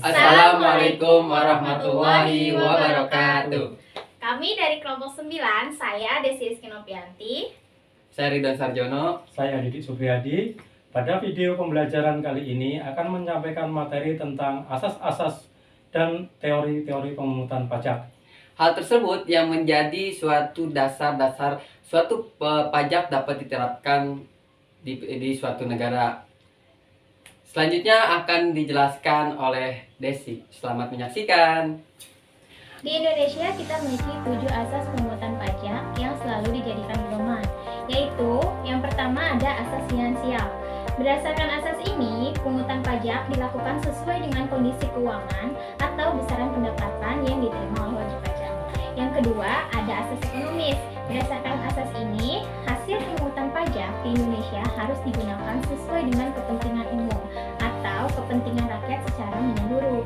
Assalamualaikum warahmatullahi wabarakatuh. Kami dari kelompok 9, saya Desi Rizky Novianti. Saya Ridwan Sarjono. Saya Didik Supriyadi. Pada video pembelajaran kali ini akan menyampaikan materi tentang asas-asas dan teori-teori pemungutan pajak. Hal tersebut yang menjadi suatu dasar-dasar suatu pajak dapat diterapkan di suatu negara. Selanjutnya akan dijelaskan oleh Desi. Selamat menyaksikan. Di Indonesia kita memiliki 7 asas pemungutan pajak yang selalu dijadikan pedoman, yaitu yang pertama ada asas finansial. Berdasarkan asas ini, pungutan pajak dilakukan sesuai dengan kondisi keuangan atau besaran pendapatan yang diterima oleh wajib pajak. Yang kedua ada asas ekonomis. Berdasarkan asas ini, hasil pemungutan pajak di Indonesia harus digunakan sesuai dengan kepentingan umum atau kepentingan rakyat secara menyeluruh.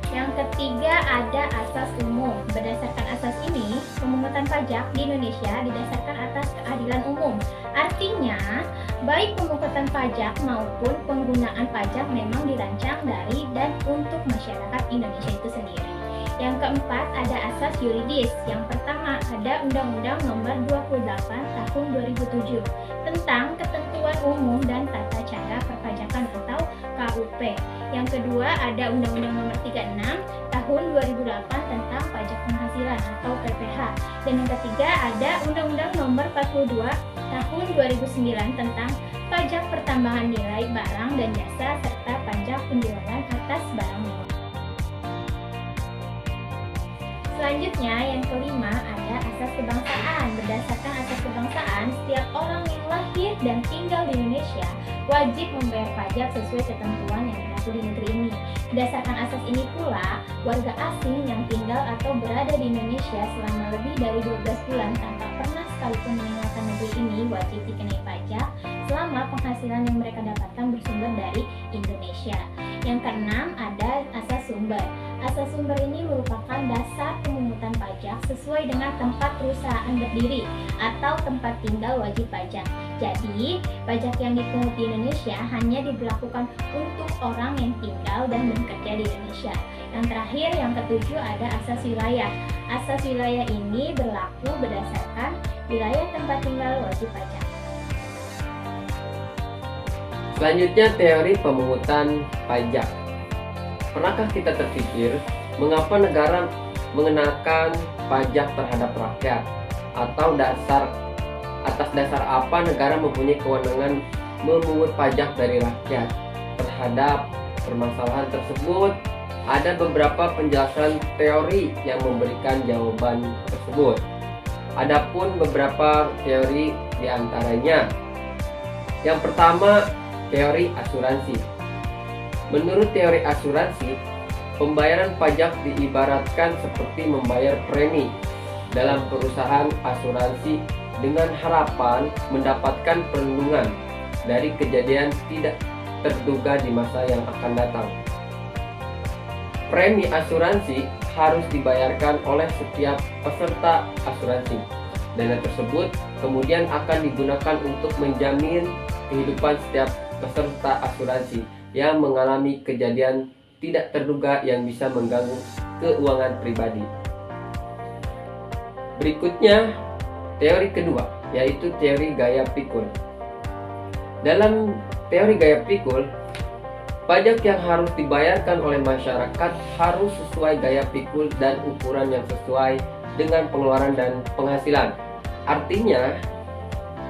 Yang ketiga ada asas umum. Berdasarkan asas ini, pemungutan pajak di Indonesia didasarkan atas keadilan umum. Artinya, baik pemungutan pajak maupun penggunaan pajak memang dirancang dari dan untuk masyarakat Indonesia itu sendiri. Yang keempat ada asas yuridis. Yang pertama ada Undang-Undang Nomor 28 Tahun 2007 tentang Ketentuan Umum dan Tata Cara Perpajakan atau KUP. Yang kedua ada Undang-Undang Nomor 36 Tahun 2008 tentang Pajak Penghasilan atau PPh. Dan yang ketiga ada Undang-Undang Nomor 42 Tahun 2009 tentang Pajak Pertambahan Nilai Barang dan Jasa serta Pajak Penjualan atas barang mewah. Selanjutnya yang kelima ada asas kebangsaan. Berdasarkan asas kebangsaan, setiap orang yang lahir dan tinggal di Indonesia wajib membayar pajak sesuai ketentuan yang berlaku di negeri ini. Berdasarkan asas ini pula, warga asing yang tinggal atau berada di Indonesia selama lebih dari 12 bulan tanpa pernah sekalipun meninggalkan negeri ini wajib dikenai pajak selama penghasilan yang mereka dapatkan bersumber dari Indonesia. Yang keenam ada asas sumber. Asas sumber ini merupakan dasar pemungutan pajak sesuai dengan tempat perusahaan berdiri atau tempat tinggal wajib pajak. Jadi, pajak yang dipungut di Indonesia hanya diberlakukan untuk orang yang tinggal dan bekerja di Indonesia. Yang terakhir, yang ketujuh ada asas wilayah. Asas wilayah ini berlaku berdasarkan wilayah tempat tinggal wajib pajak. Selanjutnya teori pemungutan pajak. Pernahkah kita terpikir mengapa negara mengenakan pajak terhadap rakyat? Atau atas dasar apa negara mempunyai kewenangan memungut pajak dari rakyat? Terhadap permasalahan tersebut, ada beberapa penjelasan teori yang memberikan jawaban tersebut. Adapun beberapa teori diantaranya. Yang pertama, teori asuransi. Menurut teori asuransi, pembayaran pajak diibaratkan seperti membayar premi dalam perusahaan asuransi dengan harapan mendapatkan perlindungan dari kejadian tidak terduga di masa yang akan datang. Premi asuransi harus dibayarkan oleh setiap peserta asuransi. Dana tersebut kemudian akan digunakan untuk menjamin kehidupan setiap peserta asuransi yang mengalami kejadian tidak terduga yang bisa mengganggu keuangan pribadi. Berikutnya, teori kedua, yaitu teori gaya pikul. Dalam teori gaya pikul, pajak yang harus dibayarkan oleh masyarakat harus sesuai gaya pikul dan ukuran yang sesuai dengan pengeluaran dan penghasilan. Artinya,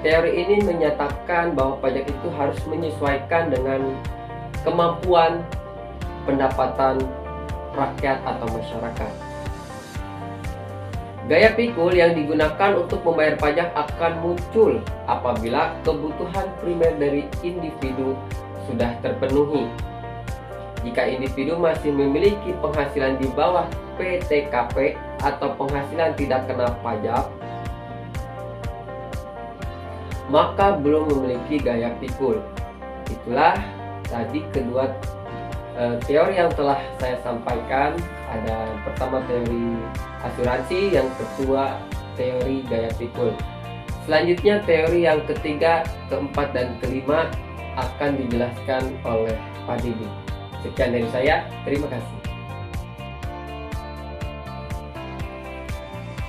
teori ini menyatakan bahwa pajak itu harus menyesuaikan dengan kemampuan pendapatan rakyat atau masyarakat. Gaya pikul yang digunakan untuk membayar pajak akan muncul apabila kebutuhan primer dari individu sudah terpenuhi. Jika individu masih memiliki penghasilan di bawah PTKP atau penghasilan tidak kena pajak, maka belum memiliki gaya pikul. Itulah tadi kedua teori yang telah saya sampaikan. Ada pertama teori asuransi, yang kedua teori gaya pikul. Selanjutnya teori yang ketiga, keempat, dan kelima akan dijelaskan oleh Pak Didi. Sekian dari saya, terima kasih.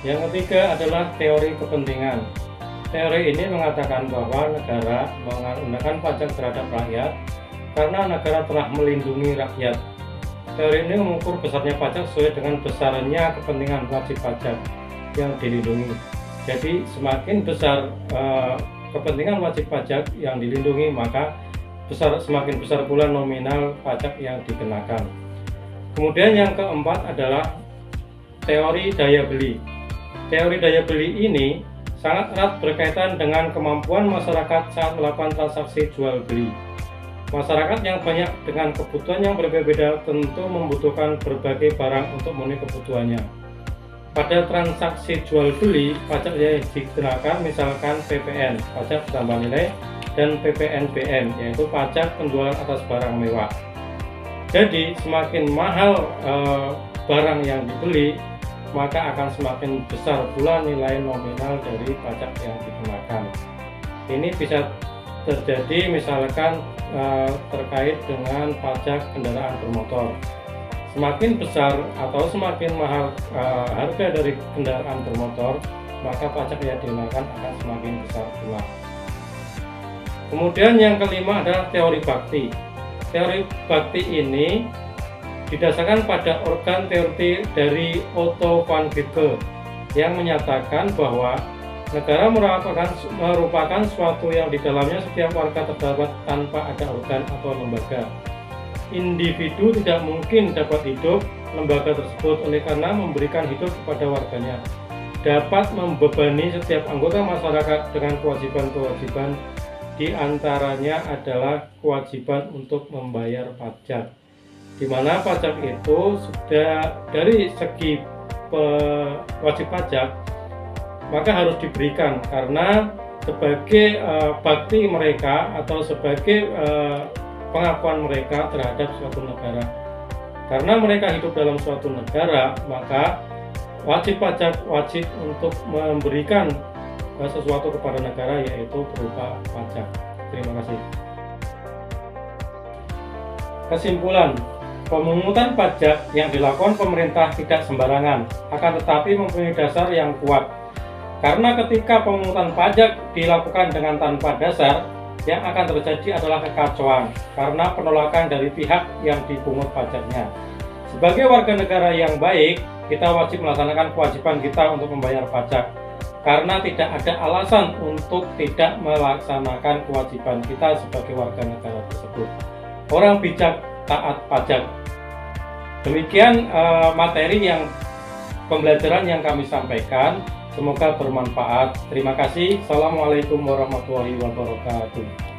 Yang ketiga adalah teori kepentingan. Teori ini mengatakan bahwa negara menggunakan pajak terhadap rakyat karena negara telah melindungi rakyat. Teori ini mengukur besarnya pajak sesuai dengan besarnya kepentingan wajib pajak yang dilindungi. Jadi semakin besar kepentingan wajib pajak yang dilindungi, maka semakin besar pula nominal pajak yang dikenakan. Kemudian yang keempat adalah teori daya beli. Teori daya beli ini sangat erat berkaitan dengan kemampuan masyarakat saat melakukan transaksi jual beli. Masyarakat yang banyak dengan kebutuhan yang berbeda tentu membutuhkan berbagai barang untuk memenuhi kebutuhannya. Pada transaksi jual beli, pajak yang dikenakan misalkan PPN, pajak tambah nilai, dan PPNBM, yaitu pajak penjualan atas barang mewah. Jadi semakin mahal barang yang dibeli, maka akan semakin besar pula nilai nominal dari pajak yang dikenakan. Ini bisa terjadi misalkan terkait dengan pajak kendaraan bermotor. Semakin besar atau semakin mahal harga dari kendaraan bermotor, maka pajak yang dikenakan akan semakin besar pula. Kemudian yang kelima adalah teori bakti. Teori bakti ini didasarkan pada organ teori dari Otto van Bergen yang menyatakan bahwa negara merupakan suatu yang di dalamnya setiap warga terdapat tanpa ada organ atau lembaga. Individu tidak mungkin dapat hidup, lembaga tersebut oleh karena memberikan hidup kepada warganya dapat membebani setiap anggota masyarakat dengan kewajiban-kewajiban. Di antaranya adalah kewajiban untuk membayar pajak, di mana pajak itu sudah dari segi wajib pajak maka harus diberikan karena sebagai bakti mereka atau sebagai pengakuan mereka terhadap suatu negara. Karena mereka hidup dalam suatu negara, maka wajib pajak wajib untuk memberikan sesuatu kepada negara, yaitu berupa pajak. Terima kasih. Kesimpulan, pemungutan pajak yang dilakukan pemerintah tidak sembarangan, akan tetapi mempunyai dasar yang kuat. Karena ketika pemungutan pajak dilakukan dengan tanpa dasar, yang akan terjadi adalah kekacauan karena penolakan dari pihak yang dipungut pajaknya. Sebagai warga negara yang baik, kita wajib melaksanakan kewajiban kita untuk membayar pajak. Karena tidak ada alasan untuk tidak melaksanakan kewajiban kita sebagai warga negara tersebut. Orang bijak taat pajak. Demikian materi pembelajaran yang kami sampaikan. Semoga bermanfaat. Terima kasih. Assalamualaikum warahmatullahi wabarakatuh.